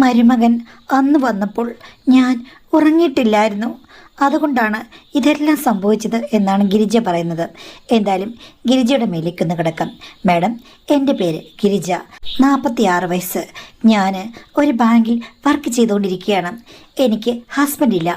മരുമകൻ അന്ന് വന്നപ്പോൾ ഞാൻ ഉറങ്ങിയിട്ടില്ലായിരുന്നു. അതുകൊണ്ടാണ് ഇതെല്ലാം സംഭവിച്ചത് എന്നാണ് ഗിരിജ പറയുന്നത്. എന്തായാലും ഗിരിജയുടെ മേലേക്കൊന്ന് കിടക്കാം. മാഡം, എൻ്റെ പേര് ഗിരിജ, 46 വയസ്സ്. ഞാൻ ഒരു ബാങ്കിൽ വർക്ക് ചെയ്തുകൊണ്ടിരിക്കുകയാണ്. എനിക്ക് ഹസ്ബൻഡില്ല.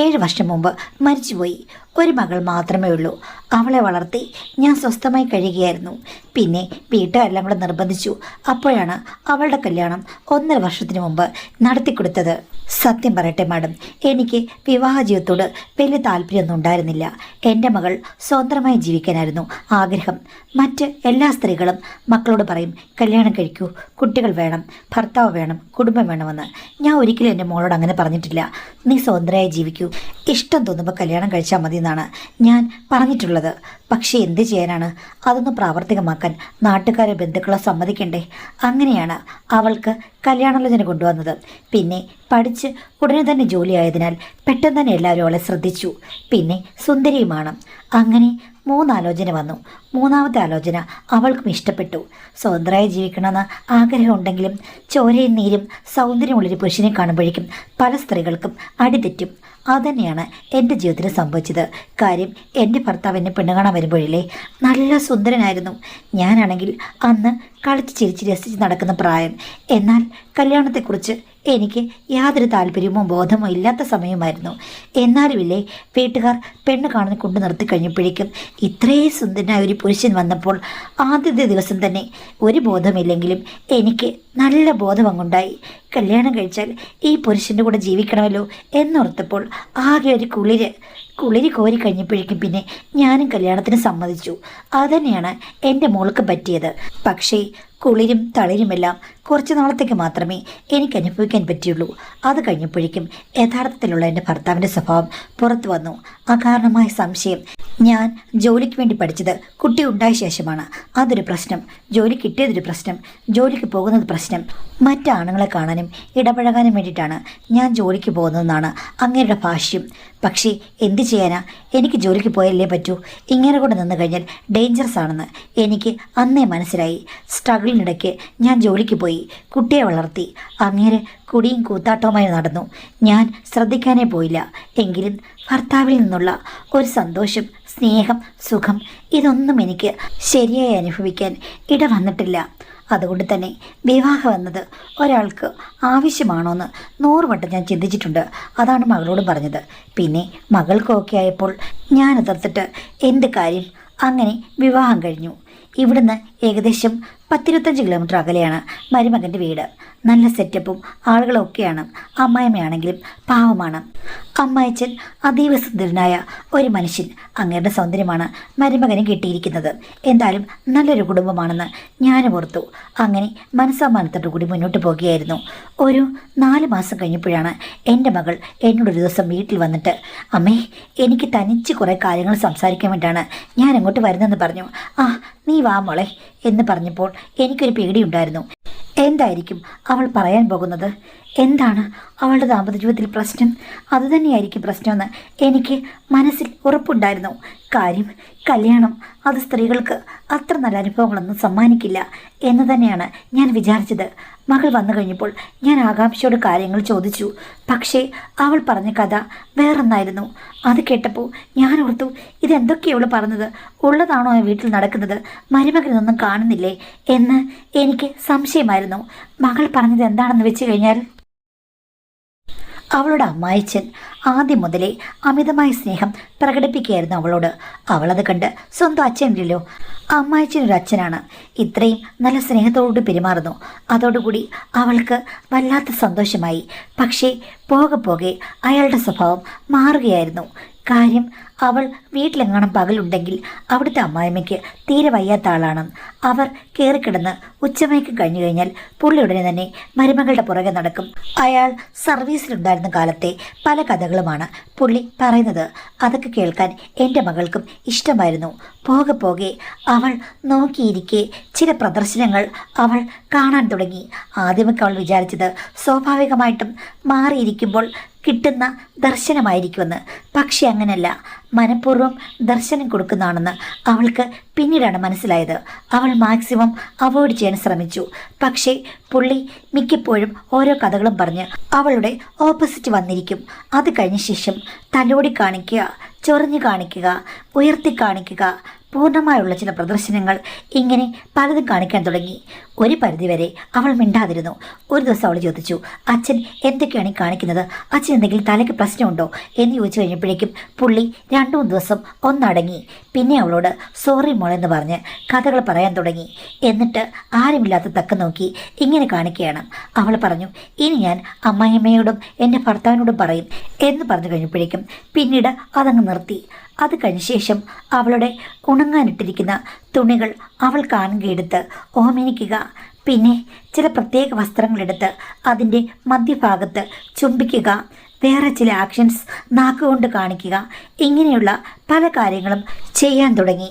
7 വർഷം മുമ്പ് മരിച്ചുപോയി. ഒരു മകൾ മാത്രമേ ഉള്ളൂ. അവളെ വളർത്തി ഞാൻ സ്വസ്ഥമായി കഴിയുകയായിരുന്നു. പിന്നെ വീട്ടുകാരെല്ലാം കൂടെ നിർബന്ധിച്ചു. അപ്പോഴാണ് അവളുടെ കല്യാണം 1.5 വർഷത്തിന് മുമ്പ് നടത്തിക്കൊടുത്തത്. സത്യം പറയട്ടെ മാഡം, എനിക്ക് വിവാഹ ജീവിതത്തോട് വലിയ താല്പര്യമൊന്നും ഉണ്ടായിരുന്നില്ല. എൻ്റെ മകൾ സ്വതന്ത്രമായി ജീവിക്കാനായിരുന്നു ആഗ്രഹം. മറ്റ് എല്ലാ സ്ത്രീകളും മക്കളോട് പറയും, കല്യാണം കഴിക്കൂ, കുട്ടികൾ വേണം, ഭർത്താവ് വേണം, കുടുംബം വേണമെന്ന്. ഞാൻ ഒരിക്കലും എൻ്റെ മോളോട് അങ്ങനെ പറഞ്ഞിട്ടില്ല. നീ സ്വതന്ത്രമായി ജീവിക്കൂ, ഇഷ്ടം തോന്നുമ്പോൾ കല്യാണം കഴിച്ചാൽ മതി എന്നാണ് ഞാൻ പറഞ്ഞിട്ടുള്ളത്. പക്ഷേ എന്ത് ചെയ്യാനാണ്? അതൊന്ന് പ്രാവർത്തികമാക്കാൻ നാട്ടുകാരെ ബന്ധുക്കളെ സമ്മതിക്കണ്ടേ? അങ്ങനെയാണ് അവൾക്ക് കല്യാണാലോചന കൊണ്ടുവന്നത്. പിന്നെ പഠിച്ച് ഉടനെ തന്നെ ജോലിയായതിനാൽ പെട്ടെന്ന് തന്നെ എല്ലാവരും അവളെ ശ്രദ്ധിച്ചു. പിന്നെ സുന്ദരിയുമാണ്. അങ്ങനെ 3 ആലോചന വന്നു. 3ാമത്തെ ആലോചന അവൾക്കും ഇഷ്ടപ്പെട്ടു. സ്വതന്ത്രമായി ജീവിക്കണമെന്ന് ആഗ്രഹമുണ്ടെങ്കിലും ചോരയും നീരും സൗന്ദര്യമുള്ളൊരു പുരുഷനെ കാണുമ്പോഴേക്കും പല സ്ത്രീകൾക്കും അടിതെറ്റും. അതുതന്നെയാണ് എൻ്റെ ജീവിതത്തിൽ സംഭവിച്ചത്. കാര്യം എൻ്റെ ഭർത്താവ് എന്നെ പെണ്ണ് കാണാൻ വരുമ്പോഴില്ലേ നല്ല സുന്ദരനായിരുന്നു. ഞാനാണെങ്കിൽ അന്ന് കളിച്ച് ചിരിച്ച് രസിച്ച് നടക്കുന്ന പ്രായം. എന്നാൽ കല്യാണത്തെക്കുറിച്ച് എനിക്ക് യാതൊരു താല്പര്യമോ ബോധമോ ഇല്ലാത്ത സമയമായിരുന്നു. എന്നാലുമില്ലേ വീട്ടുകാർ പെണ്ണ് കാണാൻ കൊണ്ടു നിർത്തി കഴിഞ്ഞപ്പോഴേക്കും ഇത്രയും സുന്ദരനായ ഒരു പുരുഷൻ വന്നപ്പോൾ ആദ്യത്തെ ദിവസം തന്നെ ഒരു ബോധമില്ലെങ്കിലും എനിക്ക് നല്ല ബോധം അങ്ങുണ്ടായി. കല്യാണം കഴിച്ചാൽ ഈ പുരുഷൻ്റെ കൂടെ ജീവിക്കണമല്ലോ എന്നോർത്തപ്പോൾ ആകെ ഒരു കുളിരി കോരി കഴിഞ്ഞപ്പോഴേക്കും പിന്നെ ഞാനും കല്യാണത്തിന് സമ്മതിച്ചു. അതുതന്നെയാണ് എൻ്റെ മോൾക്ക് പറ്റിയത്. പക്ഷേ കുളിരും തളിരുമെല്ലാം കുറച്ച് നാളത്തേക്ക് മാത്രമേ എനിക്ക് അനുഭവിക്കാൻ പറ്റിയുള്ളൂ. അത് കഴിഞ്ഞപ്പോഴേക്കും യഥാർത്ഥത്തിലുള്ള എൻ്റെ ഭർത്താവിൻ്റെ സ്വഭാവം പുറത്തു വന്നു. അകാരണമായ സംശയം. ഞാൻ ജോലിക്ക് വേണ്ടി പഠിച്ചത് കുട്ടി ഉണ്ടായ ശേഷമാണ്. അതൊരു പ്രശ്നം. ജോലി കിട്ടിയതൊരു പ്രശ്നം. ജോലിക്ക് പോകുന്നത് പ്രശ്നം. മറ്റാണുങ്ങളെ കാണാനും ഇടപഴകാനും വേണ്ടിയിട്ടാണ് ഞാൻ ജോലിക്ക് പോകുന്നതെന്നാണ് അങ്ങേരുടെ ഭാഷ്യം. പക്ഷേ എന്ത് ചെയ്യാനാ? എനിക്ക് ജോലിക്ക് പോയല്ലേ പറ്റൂ. ഇങ്ങനെ കൂടെ നിന്ന് കഴിഞ്ഞാൽ ഡേഞ്ചറസ് ആണെന്ന് എനിക്ക് അന്നേ മനസ്സിലായി. സ്ട്രഗിളിനിടയ്ക്ക് ഞാൻ ജോലിക്ക് പോയി, കുട്ടിയെ വളർത്തി. അങ്ങേര് കുടിയും കൂത്താട്ടവുമായി നടന്നു. ഞാൻ ശ്രദ്ധിക്കാനേ പോയില്ല. എങ്കിലും ഭർത്താവിൽ നിന്നുള്ള ഒരു സന്തോഷം, സ്നേഹം, സുഖം ഇതൊന്നും എനിക്ക് ശരിയായി അനുഭവിക്കാൻ ഇടവന്നിട്ടില്ല. അതുകൊണ്ട് തന്നെ വിവാഹം എന്നത് ഒരാൾക്ക് ആവശ്യമാണോയെന്ന് 100 വട്ടം ഞാൻ ചിന്തിച്ചിട്ടുണ്ട്. അതാണ് മകളോടും പറഞ്ഞത്. പിന്നെ മകൾക്കൊക്കെ ആയപ്പോൾ ഞാൻ എതിർത്തിട്ട് എന്ത് കാര്യം? അങ്ങനെ വിവാഹം കഴിഞ്ഞു. ഇവിടുന്ന് ഏകദേശം 10-25 കിലോമീറ്റർ അകലെയാണ് മരുമകൻ്റെ വീട്. നല്ല സെറ്റപ്പും ആളുകളൊക്കെയാണ്. അമ്മായിമ്മയാണെങ്കിലും പാവമാണ്. അമ്മായിച്ചൻ അതീവ സുന്ദരനായ ഒരു മനുഷ്യൻ. അങ്ങയുടെ സൗന്ദര്യമാണ് മരുമകനും കിട്ടിയിരിക്കുന്നത്. എന്തായാലും നല്ലൊരു കുടുംബമാണെന്ന് ഞാനും ഓർത്തു. അങ്ങനെ മനസ്സമാനത്തോടു കൂടി മുന്നോട്ട് പോകുകയായിരുന്നു. ഒരു 4 മാസം കഴിഞ്ഞപ്പോഴാണ് എൻ്റെ മകൾ എന്നോടൊരു ദിവസം വീട്ടിൽ വന്നിട്ട്, അമ്മേ, എനിക്ക് തനിച്ച് കുറേ കാര്യങ്ങൾ സംസാരിക്കാൻ വേണ്ടിയാണ് ഞാൻ അങ്ങോട്ട് വരുന്നതെന്ന് പറഞ്ഞു. ആ, നീ വാ മോളെ എന്ന് പറഞ്ഞപ്പോൾ എനിക്കൊരു പേടിയുണ്ടായിരുന്നു. എന്തായിരിക്കും അവൾ പറയാൻ പോകുന്നത്? എന്താണ് അവളുടെ ദാമ്പത്യ ജീവിതത്തിൽ പ്രശ്നം? അതുതന്നെയായിരിക്കും പ്രശ്നമെന്ന് എനിക്ക് മനസ്സിൽ ഉറപ്പുണ്ടായിരുന്നു. കാര്യം കല്യാണം അത് സ്ത്രീകൾക്ക് അത്ര നല്ല അനുഭവങ്ങളൊന്നും സമ്മാനിക്കില്ല എന്ന് തന്നെയാണ് ഞാൻ വിചാരിച്ചത്. മകൾ വന്നു കഴിഞ്ഞപ്പോൾ ഞാൻ ആകാംക്ഷയോട് കാര്യങ്ങൾ ചോദിച്ചു. പക്ഷേ അവൾ പറഞ്ഞ കഥ വേറൊന്നായിരുന്നു. അത് കേട്ടപ്പോൾ ഞാൻ ഓർത്തു, ഇതെന്തൊക്കെയാണ് അവൾ പറഞ്ഞത്? ഉള്ളതാണോ വീട്ടിൽ നടക്കുന്നത്? മരുമകനൊന്നും കാണുന്നില്ലേ എന്ന് എനിക്ക് സംശയമായിരുന്നു. മകൾ പറഞ്ഞത് എന്താണെന്ന് വെച്ച് കഴിഞ്ഞാൽ, അവളുടെ അമ്മായിച്ചൻ ആദ്യം മുതലേ അമിതമായ സ്നേഹം പ്രകടിപ്പിക്കുകയായിരുന്നു അവളോട്. അവളത് കണ്ട് സ്വന്തം അച്ഛനില്ലല്ലോ, അമ്മായിച്ചനൊരു അച്ഛനാണ്, ഇത്രയും നല്ല സ്നേഹത്തോട് പെരുമാറുന്നു. അതോടുകൂടി അവൾക്ക് വല്ലാത്ത സന്തോഷമായി. പക്ഷേ പോകെ അയാളുടെ സ്വഭാവം മാറുകയായിരുന്നു. കാര്യം അവൾ വീട്ടിലെങ്ങാനും പകലുണ്ടെങ്കിൽ അവിടുത്തെ അമ്മായിമ്മയ്ക്ക് തീരെ വയ്യാത്ത ആളാണ്. അവർ കയറിക്കിടന്ന് ഉച്ചമയക്കം കഴിഞ്ഞു കഴിഞ്ഞാൽ പുള്ളി ഉടനെ തന്നെ മരുമകളുടെ പുറകെ നടക്കും. അയാൾ സർവീസിലുണ്ടായിരുന്ന കാലത്തെ പല കഥകളുമാണ് പുള്ളി പറയുന്നത്. അതൊക്കെ കേൾക്കാൻ എൻ്റെ മകൾക്കും ഇഷ്ടമായിരുന്നു. പോകെ അവൾ നോക്കിയിരിക്കെ ചില പ്രദർശനങ്ങൾ അവൾ കാണാൻ തുടങ്ങി. ആദ്യമൊക്കെ അവൾ വിചാരിച്ചത് സ്വാഭാവികമായിട്ടും മാറിയിരിക്കുമ്പോൾ കിട്ടുന്ന ദർശനമായിരിക്കുമെന്ന്. പക്ഷെ അങ്ങനല്ല. മനഃപൂർവ്വം ദർശനം കൊടുക്കുന്നതാണെന്ന് അവൾക്ക് പിന്നീടാണ് മനസ്സിലായത്. അവൾ മാക്സിമം അവോയ്ഡ് ചെയ്യാൻ ശ്രമിച്ചു. പക്ഷേ പുള്ളി മിക്കപ്പോഴും ഓരോ കഥകളും പറഞ്ഞ് അവളുടെ ഓപ്പോസിറ്റ് വന്നിരിക്കും. അത് കഴിഞ്ഞ ശേഷം തലോടി കാണിക്കുക, ചൊറിഞ്ഞു കാണിക്കുക, ഉയർത്തി കാണിക്കുക, പൂർണ്ണമായുള്ള ചില പ്രദർശനങ്ങൾ, ഇങ്ങനെ പലതും കാണിക്കാൻ തുടങ്ങി. ഒരു പരിധിവരെ അവൾ മിണ്ടാതിരുന്നു. ഒരു ദിവസം അവൾ ചോദിച്ചു, അച്ഛൻ എന്തൊക്കെയാണ് ഈ കാണിക്കുന്നത്? അച്ഛൻ എന്തെങ്കിലും തലയ്ക്ക് പ്രശ്നമുണ്ടോ എന്ന് ചോദിച്ചു കഴിഞ്ഞപ്പോഴേക്കും പുള്ളി 2-3 ദിവസം ഒന്നടങ്ങി. പിന്നെ അവളോട് സോറി മോളെന്ന് പറഞ്ഞ് കഥകൾ പറയാൻ തുടങ്ങി. എന്നിട്ട് ആരുമില്ലാത്ത തക്ക നോക്കി ഇങ്ങനെ കാണിക്കുകയാണ്. അവൾ പറഞ്ഞു, ഇനി ഞാൻ അമ്മായിയമ്മയോടും എൻ്റെ ഭർത്താവിനോടും പറയും എന്ന് പറഞ്ഞു കഴിഞ്ഞപ്പോഴേക്കും പിന്നീട് അതങ്ങ് നിർത്തി. അത് കഴിഞ്ഞ ശേഷം അവളുടെ ഉണങ്ങാനിട്ടിരിക്കുന്ന തുണികൾ അവൾ കാണുകയെടുത്ത് ഓമനിക്കുക, പിന്നെ ചില പ്രത്യേക വസ്ത്രങ്ങളെടുത്ത് അതിൻ്റെ മധ്യഭാഗത്ത് ചുംബിക്കുക, വേറെ ചില ആക്ഷൻസ് നാക്കുകൊണ്ട് കാണിക്കുക, ഇങ്ങനെയുള്ള പല കാര്യങ്ങളും ചെയ്യാൻ തുടങ്ങി.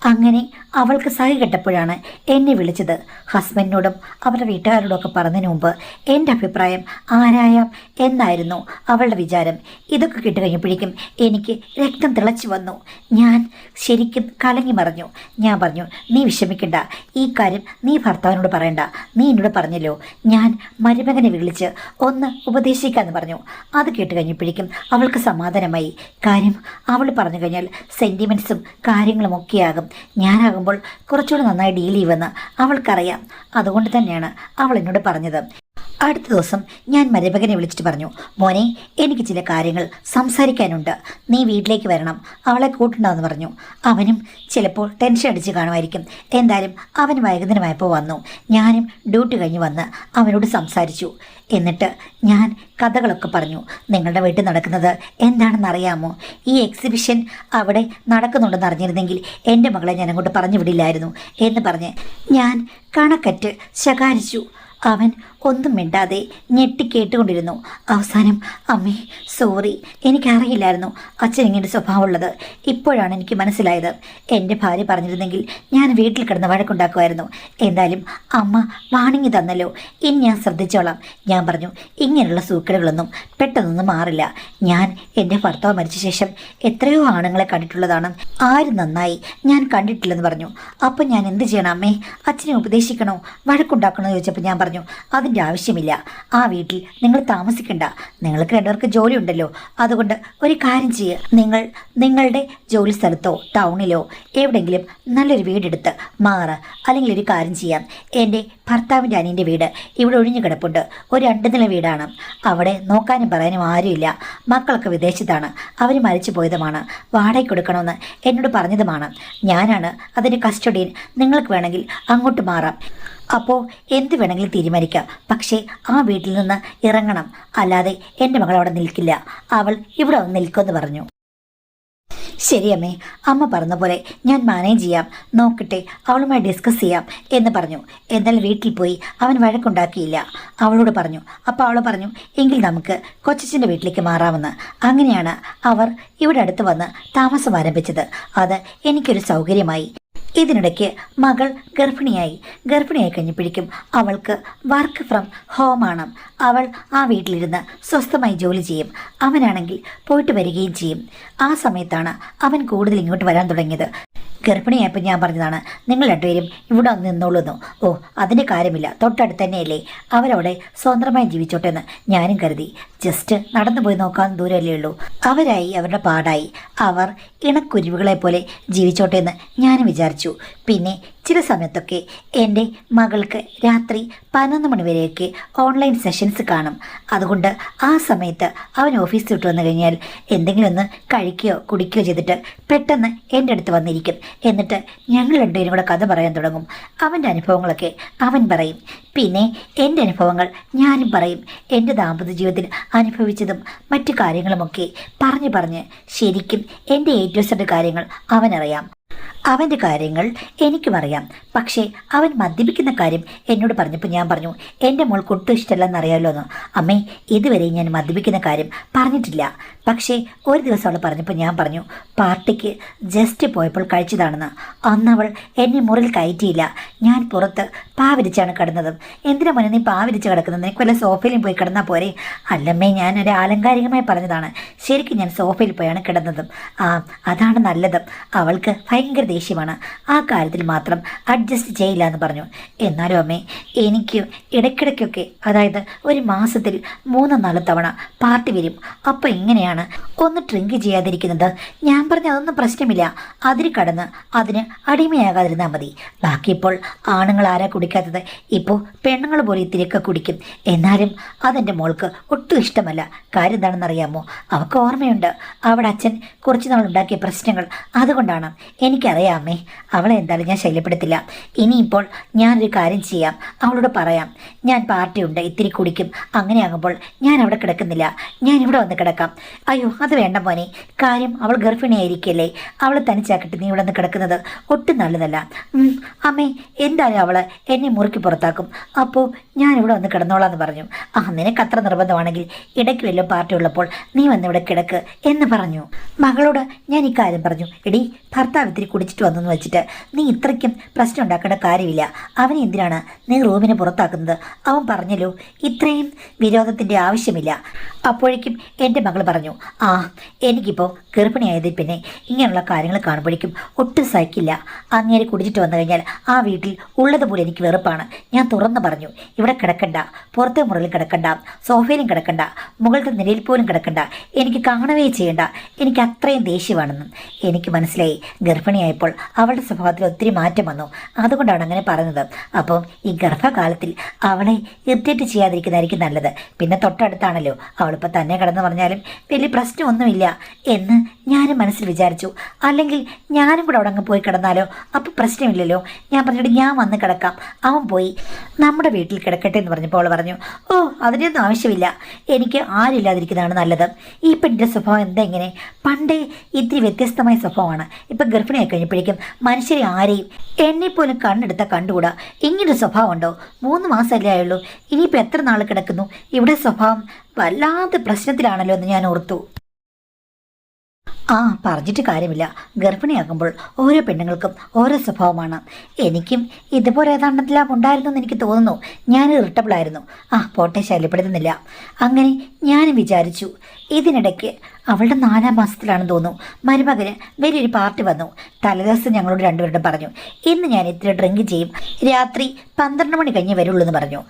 അങ്ങനെ അവൾക്ക് സഹി കെട്ടപ്പോഴാണ് എന്നെ വിളിച്ചത്. ഹസ്ബൻഡിനോടും അവരുടെ വീട്ടുകാരോടും ഒക്കെ പറഞ്ഞതിന് മുമ്പ് എൻ്റെ അഭിപ്രായം ആരായാം എന്നായിരുന്നു അവളുടെ വിചാരം. ഇതൊക്കെ കിട്ടുകഴിഞ്ഞപ്പോഴേക്കും എനിക്ക് രക്തം തിളച്ചു വന്നു. ഞാൻ ശരിക്കും കലങ്ങി മറിഞ്ഞു. ഞാൻ പറഞ്ഞു, നീ വിഷമിക്കണ്ട, ഈ കാര്യം നീ ഭർത്താവിനോട് പറയണ്ട. നീ എന്നോട് പറഞ്ഞല്ലോ ഞാൻ മരുമകനെ വിളിച്ച് ഒന്ന് ഉപദേശിക്കാമെന്ന് പറഞ്ഞു. അത് കേട്ട് കഴിഞ്ഞപ്പോഴേക്കും അവൾക്ക് സമാധാനമായി. കാര്യം അവൾ പറഞ്ഞു കഴിഞ്ഞാൽ സെൻറ്റിമെൻറ്റ്സും കാര്യങ്ങളും ഒക്കെയാകും. ഞാനാകുമ്പോൾ കുറച്ചുകൂടി നന്നായി ഡീൽ ചെയ്യുമെന്ന് അവൾക്കറിയാം. അതുകൊണ്ട് തന്നെയാണ് അവൾ എന്നോട് പറഞ്ഞത്. അടുത്ത ദിവസം ഞാൻ മരുമകനെ വിളിച്ചിട്ട് പറഞ്ഞു, മോനെ, എനിക്ക് ചില കാര്യങ്ങൾ സംസാരിക്കാനുണ്ട്, നീ വീട്ടിലേക്ക് വരണം, അവളെ കൂട്ടുണ്ടാവെന്ന് പറഞ്ഞു. അവനും ചിലപ്പോൾ ടെൻഷൻ അടിച്ച് കാണുമായിരിക്കും. എന്തായാലും അവൻ വൈകുന്നേരമായപ്പോൾ വന്നു. ഞാനും ഡ്യൂട്ടി കഴിഞ്ഞ് വന്ന് അവനോട് സംസാരിച്ചു. എന്നിട്ട് ഞാൻ കഥകളൊക്കെ പറഞ്ഞു. നിങ്ങളുടെ വീട്ടിൽ നടക്കുന്നത് എന്താണെന്ന് അറിയാമോ? ഈ എക്സിബിഷൻ അവിടെ നടക്കുന്നുണ്ടെന്ന് അറിഞ്ഞിരുന്നെങ്കിൽ എൻ്റെ മകളെ ഞാൻ അങ്ങോട്ട് പറഞ്ഞു വിടില്ലായിരുന്നു എന്ന് പറഞ്ഞ് ഞാൻ കണക്കറ്റ് ശകാരിച്ചു. അവൻ ഒന്നും മിണ്ടാതെ ഞെട്ടിക്കേട്ടുകൊണ്ടിരുന്നു. അവസാനം, അമ്മേ സോറി, എനിക്കറിയില്ലായിരുന്നു അച്ഛൻ ഇങ്ങനെ സ്വഭാവമുള്ളത്. ഇപ്പോഴാണ് എനിക്ക് മനസ്സിലായത്. എൻ്റെ ഭാര്യ പറഞ്ഞിരുന്നെങ്കിൽ ഞാൻ വീട്ടിൽ കിടന്ന് വഴക്കുണ്ടാക്കുമായിരുന്നു. എന്തായാലും അമ്മ വാണിങ്ങി തന്നല്ലോ, ഇനി ഞാൻ ശ്രദ്ധിച്ചോളാം. ഞാൻ പറഞ്ഞു, ഇങ്ങനെയുള്ള സൂക്കേടുകളൊന്നും പെട്ടെന്നൊന്നും മാറില്ല. ഞാൻ എൻ്റെ ഭർത്താവ് മരിച്ച ശേഷം എത്രയോ ആണുങ്ങളെ കണ്ടിട്ടുള്ളതാണ്, ആരും നന്നായി ഞാൻ കണ്ടിട്ടില്ലെന്ന് പറഞ്ഞു. അപ്പം ഞാൻ എന്ത് ചെയ്യണം അമ്മേ? അച്ഛനെ ഉപദേശിക്കണോ വഴക്കുണ്ടാക്കണോ ചോദിച്ചപ്പോൾ ഞാൻ പറഞ്ഞു, അതിൻ്റെ ആവശ്യമില്ല. ആ വീട്ടിൽ നിങ്ങൾ താമസിക്കണ്ട. നിങ്ങൾക്ക് 2 പേർക്ക് ജോലി ഉണ്ടല്ലോ. അതുകൊണ്ട് ഒരു കാര്യം ചെയ്യുക, നിങ്ങളുടെ ജോലി സ്ഥലത്തോ ടൗണിലോ എവിടെയെങ്കിലും നല്ലൊരു വീടെടുത്ത് മാറ്. അല്ലെങ്കിൽ ഒരു കാര്യം ചെയ്യാം, എൻ്റെ ഭർത്താവിൻ്റെ അനിയൻ്റെ വീട് ഇവിടെ ഒഴിഞ്ഞു കിടപ്പുണ്ട്. ഒരു 2 നില വീടാണ്. അവിടെ നോക്കാനും പറയാനും ആരുമില്ല. മക്കളൊക്കെ വിദേശത്താണ്. അവർ മരിച്ചു പോയതുമാണ്. വാടക കൊടുക്കണമെന്ന് എന്നോട് പറഞ്ഞതുമാണ്. ഞാനാണ് അതിൻ്റെ കസ്റ്റഡിയൻ. നിങ്ങൾക്ക് വേണമെങ്കിൽ അങ്ങോട്ട് മാറാം. അപ്പോൾ എന്ത് വേണമെങ്കിലും തീരുമാനിക്കാം. പക്ഷേ ആ വീട്ടിൽ നിന്ന് ഇറങ്ങണം. അല്ലാതെ എൻ്റെ മകൾ അവിടെ നിൽക്കില്ല. അവൾ ഇവിടെ വന്ന് നിൽക്കുമെന്ന് പറഞ്ഞു. ശരിയമ്മേ, അമ്മ പറഞ്ഞ പോലെ ഞാൻ മാനേജ് ചെയ്യാം. നോക്കട്ടെ, അവളുമായി ഡിസ്കസ് ചെയ്യാം എന്ന് പറഞ്ഞു. എന്നാൽ വീട്ടിൽ പോയി അവൻ വഴക്കുണ്ടാക്കിയില്ല. അവളോട് പറഞ്ഞു. അപ്പോൾ അവൾ പറഞ്ഞു, എങ്കിൽ നമുക്ക് കൊച്ചച്ഛൻ്റെ വീട്ടിലേക്ക് മാറാമെന്ന്. അങ്ങനെയാണ് അവർ ഇവിടെ അടുത്ത് വന്ന് താമസം ആരംഭിച്ചത്. അത് എനിക്കൊരു സൗകര്യമായി. ഇതിനിടയ്ക്ക് മകൾ ഗർഭിണിയായി കഴിഞ്ഞപ്പോഴേക്കും അവൾക്ക് വർക്ക് ഫ്രം ഹോമാണ്. അവൾ ആ വീട്ടിലിരുന്ന് സ്വസ്ഥമായി ജോലി ചെയ്യും. അവനാണെങ്കിൽ പോയിട്ട് വരികയും ചെയ്യും. ആ സമയത്താണ് അവൻ കൂടുതൽ ഇങ്ങോട്ട് വരാൻ തുടങ്ങിയത്. ഗർഭിണിയായപ്പോൾ ഞാൻ പറഞ്ഞതാണ്, നിങ്ങൾ 2 പേരും ഇവിടെ വന്ന് നിന്നോളൂന്നു. ഓ, അതിൻ്റെ കാര്യമില്ല, തൊട്ടടുത്ത് തന്നെയല്ലേ, അവരവിടെ സ്വതന്ത്രമായി ജീവിച്ചോട്ടെ എന്ന് ഞാനും കരുതി. ജസ്റ്റ് നടന്നു പോയി നോക്കാൻ ദൂരമല്ലേ ഉള്ളൂ. അവരായി അവരുടെ പാടായി. അവർ ഇണക്കുരുവികളെ പോലെ ജീവിച്ചോട്ടെ എന്ന് ഞാനും വിചാരിച്ചു. പിന്നെ ചില സമയത്തൊക്കെ എൻ്റെ മകൾക്ക് രാത്രി 11 മണി വരെയൊക്കെ ഓൺലൈൻ സെഷൻസ് കാണും. അതുകൊണ്ട് ആ സമയത്ത് അവൻ ഓഫീസിൽ വിട്ട് വന്നു കഴിഞ്ഞാൽ എന്തെങ്കിലും ഒന്ന് കഴിക്കുകയോ കുടിക്കുകയോ ചെയ്തിട്ട് പെട്ടെന്ന് എൻ്റെ അടുത്ത് വന്നിരിക്കും. എന്നിട്ട് ഞങ്ങൾ 2 പേരും കൂടെ കഥ പറയാൻ തുടങ്ങും. അവൻ്റെ അനുഭവങ്ങളൊക്കെ അവൻ പറയും. പിന്നെ എൻ്റെ അനുഭവങ്ങൾ ഞാനും പറയും. എൻ്റെ ദാമ്പത്യ ജീവിതത്തിൽ അനുഭവിച്ചതും മറ്റു കാര്യങ്ങളുമൊക്കെ പറഞ്ഞ് ശരിക്കും എൻ്റെ A to Z കാര്യങ്ങൾ അവനറിയാം. അവൻ്റെ കാര്യങ്ങൾ എനിക്കും അറിയാം. പക്ഷേ അവൻ മദ്യപിക്കുന്ന കാര്യം എന്നോട് പറഞ്ഞപ്പോൾ ഞാൻ പറഞ്ഞു എൻ്റെ മോൾക്ക് ഒട്ടും ഇഷ്ടമല്ലെന്നറിയാമല്ലോ എന്ന്. അമ്മേ, ഇതുവരെ ഞാൻ മദ്യപിക്കുന്ന കാര്യം പറഞ്ഞിട്ടില്ല. പക്ഷേ ഒരു ദിവസം അവൾ പറഞ്ഞപ്പോൾ ഞാൻ പറഞ്ഞു പാർട്ടിക്ക് ജസ്റ്റ് പോയപ്പോൾ കഴിച്ചതാണെന്ന്. അന്നവൾ എന്നെ മുറിൽ കയറ്റിയില്ല. ഞാൻ പുറത്ത് പാവിരിച്ചാണ് കിടന്നത്. എന്തിനാ മോനെ നീ പാവിരിച്ച് കിടക്കുന്നത്? നിനക്ക് വല്ല സോഫയിലും പോയി കിടന്നാൽ പോരെ? അല്ലമ്മേ, ഞാനൊരു ആലങ്കാരികമായി പറഞ്ഞതാണ്. ശരിക്കും ഞാൻ സോഫയിൽ പോയാണ് കിടന്നതും. അതാണ് നല്ലത്. അവൾക്ക് ഭയങ്കര ദേഷ്യമാണ്. ആ കാര്യത്തിൽ മാത്രം അഡ്ജസ്റ്റ് ചെയ്യില്ല എന്ന് പറഞ്ഞു. എന്നാലും അമ്മേ, എനിക്ക് ഇടയ്ക്കിടയ്ക്കൊക്കെ, അതായത് ഒരു മാസത്തിൽ 3-4 തവണ പാർട്ടി വരും. അപ്പം എങ്ങനെയാണ് ഒന്ന് ഡ്രിങ്ക് ചെയ്യാതിരിക്കുന്നത്? ഞാൻ പറഞ്ഞ അതൊന്നും പ്രശ്നമില്ല. അതിന് കടന്ന് അതിന് അടിമയാകാതിരുന്നാൽ മതി. ബാക്കി ഇപ്പോൾ ആണുങ്ങൾ ആരാ കുടിക്കാത്തത്? ഇപ്പോൾ പെണ്ണുങ്ങൾ പോലും ഇത്തിരിയൊക്കെ കുടിക്കും. എന്നാലും അതെൻ്റെ മോൾക്ക് ഒട്ടും ഇഷ്ടമല്ല. കാര്യം എന്താണെന്നറിയാമോ? അവൾക്ക് ഓർമ്മയുണ്ട് അവിടെ അച്ഛൻ കുറച്ച് നാൾ ഉണ്ടാക്കിയ പ്രശ്നങ്ങൾ. അതുകൊണ്ടാണ്. എനിക്കറിയാമേ, അവളെ എന്തായാലും ഞാൻ ശല്യപ്പെടുത്തില്ല. ഇനിയിപ്പോൾ ഞാനൊരു കാര്യം ചെയ്യാം, അവളോട് പറയാം ഞാൻ പാർട്ടിയുണ്ട്, ഇത്തിരി കുടിക്കും. അങ്ങനെയാകുമ്പോൾ ഞാൻ അവിടെ കിടക്കുന്നില്ല, ഞാൻ ഇവിടെ വന്ന് കിടക്കാം. അയ്യോ, അത് വേണ്ട മോനെ. കാര്യം അവൾ ഗർഭിണിയായിരിക്കല്ലേ. അവൾ തനിച്ചാക്കട്ടെ. നീ ഇവിടെ നിന്ന് കിടക്കുന്നത് ഒട്ടും നല്ലതല്ല. അമ്മേ, എന്തായാലും അവൾ എന്നെ മുറുക്കി പുറത്താക്കും. അപ്പോൾ ഞാൻ ഇവിടെ വന്ന് കിടന്നോളാന്ന് പറഞ്ഞു. നിനക്ക് അത്ര നിർബന്ധമാണെങ്കിൽ ഇടയ്ക്ക് വല്ലതും പാർട്ടി ഉള്ളപ്പോൾ നീ വന്നിവിടെ കിടക്ക് എന്ന് പറഞ്ഞു. മകളോട് ഞാൻ ഈ കാര്യം പറഞ്ഞു. എടി, ഭർത്താവ് ഇത്തിരി കുടിച്ചിട്ട് വന്നെന്ന് വെച്ചിട്ട് നീ ഇത്രയ്ക്കും പ്രശ്നം ഉണ്ടാക്കേണ്ട കാര്യമില്ല. അവനെ എന്തിനാണ് നീ റൂമിനെ പുറത്താക്കുന്നത്? അവൻ പറഞ്ഞല്ലോ ഇത്രയും വിരോധത്തിൻ്റെ ആവശ്യമില്ല. അപ്പോഴേക്കും എൻ്റെ മകൾ പറഞ്ഞു, എനിക്കിപ്പോൾ ഗർഭിണിയായതിൽ പിന്നെ ഇങ്ങനെയുള്ള കാര്യങ്ങൾ കാണുമ്പോഴേക്കും ഒട്ടും സഹിക്കില്ല. അങ്ങേരെ കുടിച്ചിട്ട് വന്നു കഴിഞ്ഞാൽ ആ വീട്ടിൽ ഉള്ളതുപോലെ എനിക്ക് വെറുപ്പാണ്. ഞാൻ തുറന്നു പറഞ്ഞു, ഇവിടെ കിടക്കണ്ട, പുറത്തെ മുറിയിൽ കിടക്കണ്ട, സോഫയിലും കിടക്കണ്ട, മുകളിലത്തെ നിലയിൽ പോലും കിടക്കണ്ട, എനിക്ക് കാണുകയേ ചെയ്യണ്ട. എനിക്ക് അത്രയും ദേഷ്യമാണെന്നും. എനിക്ക് മനസ്സിലായി ഗർഭിണിയായപ്പോൾ അവളുടെ സ്വഭാവത്തിൽ ഒത്തിരി മാറ്റം വന്നു. അതുകൊണ്ടാണ് അങ്ങനെ പറയുന്നത്. അപ്പം ഈ ഗർഭകാലത്തിൽ അവളെ ഇറിറ്റേറ്റ് ചെയ്യാതിരിക്കുന്നതായിരിക്കും നല്ലത്. പിന്നെ തൊട്ടടുത്താണല്ലോ, അവളിപ്പോൾ തന്നെ കിടന്ന് പറഞ്ഞാലും വലിയ പ്രശ്നമൊന്നുമില്ല എന്ന് ഞാനും മനസ്സിൽ വിചാരിച്ചു. അല്ലെങ്കിൽ ഞാനും കൂടെ അവിടെ അങ്ങ് പോയി കിടന്നാലോ? അപ്പോൾ പ്രശ്നമില്ലല്ലോ. ഞാൻ പറഞ്ഞിട്ട് ഞാൻ വന്ന് കിടക്കാം. അവൻ പോയി നമ്മുടെ വീട്ടിൽ കിടക്കട്ടെ എന്ന് പറഞ്ഞപ്പോൾ അവൾ പറഞ്ഞു, അതിനൊന്നും ആവശ്യമില്ല, എനിക്ക് ആരില്ലാതിരിക്കുന്നതാണ് നല്ലത്. ഈ പെണ്ണിൻ്റെ സ്വഭാവം എന്താ ഇങ്ങനെ? പണ്ടേ ഇത്തിരി വ്യത്യസ്തമായ സ്വഭാവമാണ്. ഇപ്പം ഗർഭിണിയായി കഴിഞ്ഞപ്പോഴേക്കും മനുഷ്യരെ ആരെയും എന്നെപ്പോലും കണ്ണെടുത്താൽ കണ്ടുകൂടാ. ഇങ്ങനൊരു സ്വഭാവം ഉണ്ടോ? 3 മാസമല്ലേ ആയുള്ളൂ. ഇനിയിപ്പോൾ എത്ര നാൾ കിടക്കുന്നു? ഇവിടെ സ്വഭാവം വല്ലാതെ പ്രശ്നത്തിലാണല്ലോ എന്ന് ഞാൻ ഓർത്തു. പറഞ്ഞിട്ട് കാര്യമില്ല. ഗർഭിണിയാകുമ്പോൾ ഓരോ പെണ്ണുങ്ങൾക്കും ഓരോ സ്വഭാവമാണ്. എനിക്കും ഇതുപോലെ ഏതാണ്ടെല്ലാം ഉണ്ടായിരുന്നു എന്ന് എനിക്ക് തോന്നുന്നു. ഞാൻ ഇറിറ്റബിളായിരുന്നു. പോട്ടെ, ശല്യപ്പെടുത്തുന്നില്ല. അങ്ങനെ ഞാനും വിചാരിച്ചു. ഇതിനിടയ്ക്ക് അവളുടെ 4-ാം മാസത്തിലാണെന്ന് തോന്നുന്നു മരുമകന് വലിയൊരു പാർട്ടി വന്നു. തലേദിവസം ഞങ്ങളോട് രണ്ടുപേരും പറഞ്ഞു, ഇന്ന് ഞാൻ ഇത്തിരി ഡ്രിങ്ക് ചെയ്യും, രാത്രി 12 മണി കഴിഞ്ഞ് വരുള്ളൂ എന്ന് പറഞ്ഞു.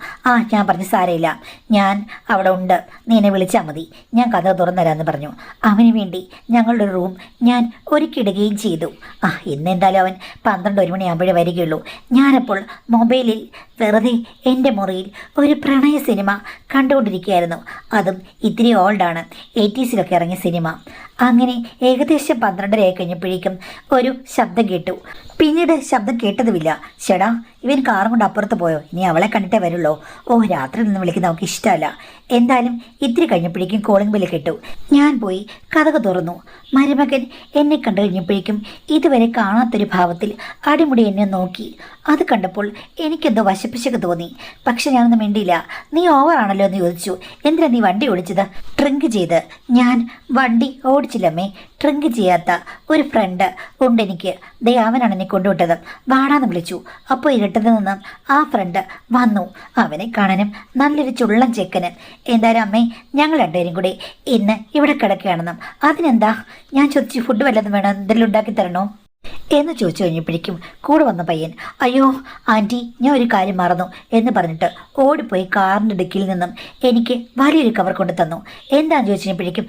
ഞാൻ പറഞ്ഞു സാരമില്ല, ഞാൻ അവിടെ ഉണ്ട്, നീ എന്നെ വിളിച്ചാൽ മതി, ഞാൻ കഥ തുറന്നുതരാമെന്ന് പറഞ്ഞു. അവന് വേണ്ടി ഞങ്ങളുടെ റൂം ഞാൻ ഒരുക്കിയിടുകയും ചെയ്തു. ഇന്നെന്തായാലും അവൻ 12-1 മണിയാകുമ്പോഴേ വരികയുള്ളൂ. ഞാനപ്പോൾ മൊബൈലിൽ വെറുതെ എൻ്റെ മുറിയിൽ ഒരു പ്രണയ സിനിമ കണ്ടുകൊണ്ടിരിക്കുകയായിരുന്നു. അതും ഇത്തിരി ഓൾഡാണ്, 80s ഇറങ്ങിയ സിനിമ. അങ്ങനെ ഏകദേശം 12:30 കഴിഞ്ഞപ്പോഴേക്കും ഒരു ശബ്ദം കേട്ടു. പിന്നീട് ശബ്ദം കേട്ടതുമില്ല. ചേടാ, ഇവൻ കാറും കൊണ്ട് അപ്പുറത്ത് പോയോ? ഇനി അവളെ കണ്ടിട്ടേ വരുള്ളൂ. രാത്രി നിന്ന് വിളിക്കുന്ന നമുക്ക് ഇഷ്ടമല്ല. എന്തായാലും ഇത്തിരി കഴിഞ്ഞപ്പോഴേക്കും കോളിംഗ് ബെല്ല് കേട്ടു. ഞാൻ പോയി കതക് തുറന്നു. മരുമകൻ എന്നെ കണ്ടു കഴിഞ്ഞപ്പോഴേക്കും ഇതുവരെ കാണാത്തൊരു ഭാവത്തിൽ അടിമുടി എന്നെ നോക്കി. അത് കണ്ടപ്പോൾ എനിക്കെന്തോ വശപ്പിശക്ക് തോന്നി. പക്ഷെ ഞാനൊന്നും മിണ്ടിയില്ല. നീ ഓവറാണല്ലോ എന്ന് ചോദിച്ചു. എന്തിനാ നീ വണ്ടി ഓടിച്ചത്? ഡ്രിങ്ക് ചെയ്ത്. ഞാൻ വണ്ടി ഓടിച്ചില്ലമ്മേ. ഡ്രിങ്ക് ചെയ്യാത്ത ഒരു ഫ്രണ്ട് ഉണ്ട് എനിക്ക്. അവനാണ് എന്നെ കൊണ്ടുവിട്ടത്. വാടാന്ന് വിളിച്ചു. അപ്പോൾ ഇരട്ടത്തിൽ നിന്ന് ആ ഫ്രണ്ട് വന്നു. അവനെ കാണാനും നല്ലൊരു ചുള്ളം ചെക്കന്. എന്തായാലും അമ്മേ, ഞങ്ങൾ രണ്ടുപേരും കൂടി ഇന്ന് ഇവിടെ കിടക്കുകയാണെന്നും. അതിനെന്താ? ഞാൻ ചോദിച്ചു, ഫുഡ് വല്ലതും വേണം, എന്തെങ്കിലും ഉണ്ടാക്കി തരണോ എന്ന് ചോദിച്ചു കഴിഞ്ഞപ്പോഴേക്കും കൂടെ വന്ന പയ്യൻ, അയ്യോ ആൻറ്റി, ഞാൻ ഒരു കാര്യം മറന്നു എന്ന് പറഞ്ഞിട്ട് ഓടിപ്പോയി കാറിൻ്റെ ഡിക്കിയിൽ നിന്നും എനിക്ക് വലിയൊരു കവർ കൊണ്ട് തന്നു. എന്താണെന്ന് ചോദിച്ചു കഴിഞ്ഞപ്പോഴേക്കും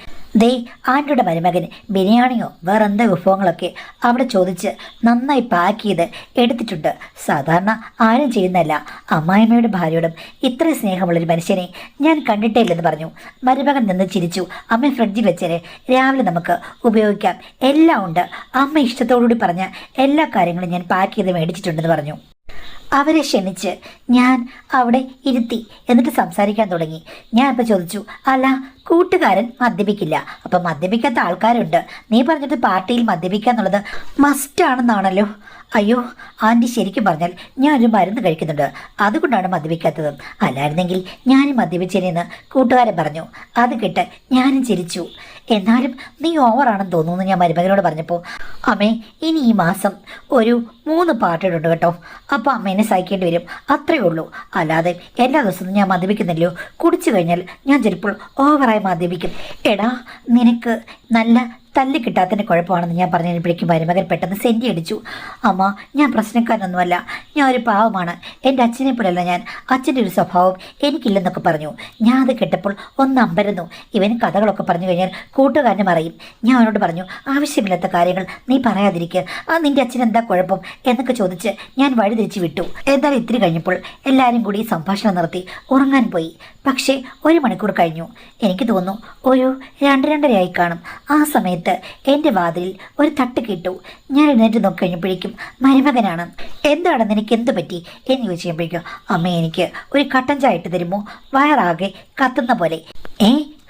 ആൻറ്റിയുടെ മരുമകൻ ബിരിയാണിയോ വേറെ എന്താ വിഭവങ്ങളൊക്കെ അവിടെ ചോദിച്ച് നന്നായി പാക്ക് ചെയ്ത് എടുത്തിട്ടുണ്ട്. സാധാരണ ആരും ചെയ്യുന്നതല്ല. അമ്മായിമ്മയുടെ ഭാര്യയോടും ഇത്രയും സ്നേഹമുള്ളൊരു മനുഷ്യനെ ഞാൻ കണ്ടിട്ടേ ഇല്ലെന്ന് പറഞ്ഞു. മരുമകൻ നിന്ന് ചിരിച്ചു. അമ്മ ഫ്രിഡ്ജിൽ വെച്ചേരെ, രാവിലെ നമുക്ക് ഉപയോഗിക്കാം, എല്ലാം ഉണ്ട്. അമ്മ ഇഷ്ടത്തോടുകൂടി പറഞ്ഞ എല്ലാ കാര്യങ്ങളും ഞാൻ പാക്ക് ചെയ്ത് മേടിച്ചിട്ടുണ്ടെന്ന് പറഞ്ഞു. അവരെ ക്ഷണിച്ച് ഞാൻ അവിടെ ഇരുത്തി. എന്നിട്ട് സംസാരിക്കാൻ തുടങ്ങി. ഞാൻ ഇപ്പോൾ ചോദിച്ചു, അല്ല കൂട്ടുകാരൻ മദ്യപിക്കില്ല, അപ്പം മദ്യപിക്കാത്ത ആൾക്കാരുണ്ട്. നീ പറഞ്ഞത് പാർട്ടിയിൽ മദ്യപിക്കാന്നുള്ളത് മസ്റ്റാണെന്നാണല്ലോ. അയ്യോ ആൻറ്റി, ശരിക്കും പറഞ്ഞാൽ ഞാനൊരു മരുന്ന് കഴിക്കുന്നുണ്ട്, അതുകൊണ്ടാണ് മദ്യപിക്കാത്തത്. അല്ലായിരുന്നെങ്കിൽ ഞാനും മദ്യപിച്ചേനെന്ന് കൂട്ടുകാരൻ പറഞ്ഞു. അത് കേട്ട് ഞാനും ചിരിച്ചു. എന്നാലും നീ ഓവറാണെന്ന് തോന്നുന്നു ഞാൻ മരുമകനോട് പറഞ്ഞപ്പോൾ. അമ്മേ, ഇനി ഈ മാസം ഒരു 3 പാർട്ടിയുണ്ട് കേട്ടോ. അപ്പോൾ അമ്മേനെ സഹിക്കേണ്ടി വരും, അത്രയേ ഉള്ളൂ. അല്ലാതെ എല്ലാ ദിവസവും ഞാൻ മദ്യപിക്കുന്നില്ലയോ. കുടിച്ചു കഴിഞ്ഞാൽ ഞാൻ ചിലപ്പോൾ ഓവറായി മദ്യപിക്കും. എടാ, നിനക്ക് നല്ല തല്ല് കിട്ടാത്തതിൻ്റെ കുഴപ്പമാണെന്ന് ഞാൻ പറഞ്ഞപ്പോഴേക്കും മരുമകൻ പെട്ടെന്ന് സെൻറ്റി അടിച്ചു. അമ്മ, ഞാൻ പ്രശ്നക്കാരനൊന്നുമല്ല, ഞാൻ ഒരു പാവമാണ്. എൻ്റെ അച്ഛനെ പോലെയല്ല ഞാൻ. അച്ഛൻ്റെ ഒരു സ്വഭാവം എനിക്കില്ലെന്നൊക്കെ പറഞ്ഞു. ഞാൻ അത് കേട്ടപ്പോൾ ഒന്ന് അമ്പരന്നു. ഇവൻ കഥകളൊക്കെ പറഞ്ഞു കഴിഞ്ഞാൽ കൂട്ടുകാരനെ മറയും. ഞാൻ അവനോട് പറഞ്ഞു, ആവശ്യമില്ലാത്ത കാര്യങ്ങൾ നീ പറയാതിരിക്കുക, നിൻ്റെ അച്ഛൻ എന്താ കുഴപ്പം എന്നൊക്കെ ചോദിച്ച് ഞാൻ വഴിതിരിച്ച് വിട്ടു. എന്തായാലും ഇത്തിരി കഴിഞ്ഞപ്പോൾ എല്ലാവരും കൂടി സംഭാഷണം നടത്തി ഉറങ്ങാൻ പോയി. പക്ഷേ 1 മണിക്കൂർ കഴിഞ്ഞു. എനിക്ക് തോന്നുന്നു ഒരു 2-2:30 കാണും. ആ സമയത്ത് എൻ്റെ വാതിലിൽ ഒരു തട്ട് കേട്ടു. ഞാൻ എഴുന്നേറ്റ് നോക്കി കഴിഞ്ഞപ്പോഴേക്കും മരുമകനാണ്. എന്താണ്, നിനക്ക് എന്ത് പറ്റി എന്ന് ചോദിച്ചപ്പോഴേക്കും, അമ്മ എനിക്ക് ഒരു കട്ടൻ ചായ ഇട്ട് തരുമോ, വയറാകെ കത്തുന്ന പോലെ.